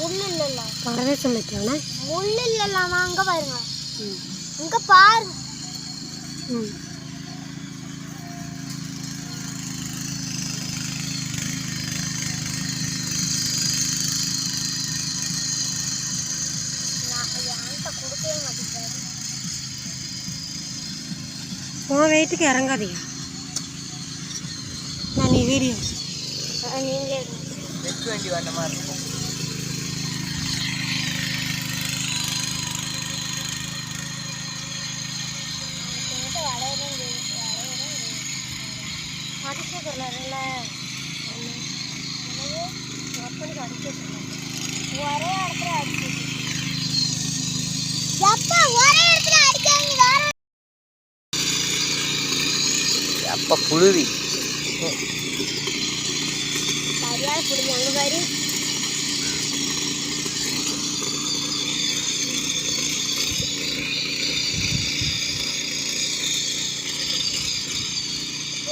முள்ளு இல்லல்ல பரதேசம் வைக்கலாம்னா முள்ளு இல்லல்லாமா அங்க பாருங்க இங்க பாரு கொடுக்கவே மாட்டேங்கிறாரு உன் வெயிட்டுக்கு இறங்காதியா நான் நீ வீடியோ நீங்களே வெட்டு வண்டி வந்த மாதிரி இருக்கும் ஒரே இடத்துல அடிச்சு ஒரே இடத்துல அடிக்காங்க அப்ப புழுதி சரியான புழுதி அங்க பாரு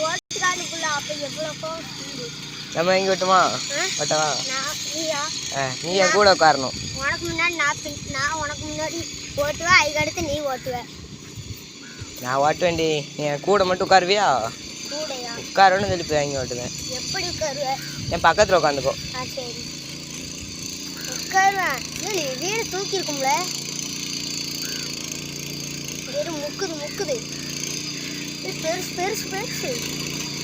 ஓட்டுக்காலுக்குள்ள அப்ப எவ்வளோ நம்ம எங்க வெட்டுமா வெட்டவா நீ என் கூட உட்காரணும் உனக்கு முன்னாடி நான் உனக்கு முன்னாடி ஓட்டுவேன் அதுக்கு அடுத்து நீ ஓட்டுவேன் நான் ஓட்டுவேன்டி நீ என் கூட மட்டும் உட்காருவியா கூடையா உட்காரன்னு சொல்லி போய் வாங்கி ஓட்டுவேன் எப்படி உட்காருவேன் என் பக்கத்தில் உட்காந்துக்கோ சரி உட்காருவேன் நீ வீடு தூக்கி இருக்கும்ல வெறும் முக்குது பெருசு பெருசு பெருசு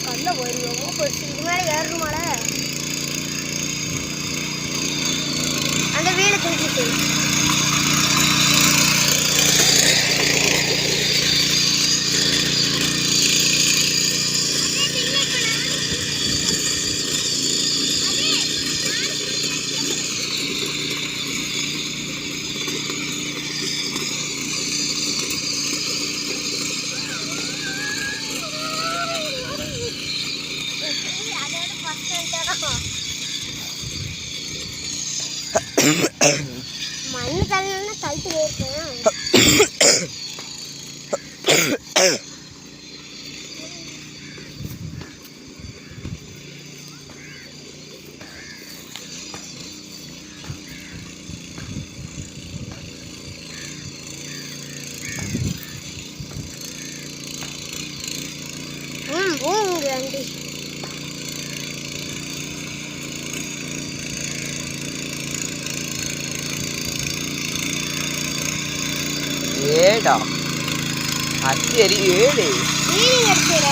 கல்ல வருவோம் பெருசு இது மேலே ஏறணுமால அந்த வீடு தூக்கிட்டு மண்ணு தள்ளனா கழுத்து போயிருக்கேன் ஆண்டி ஏடா அத்தி ஏழு வீடு எடுத்துற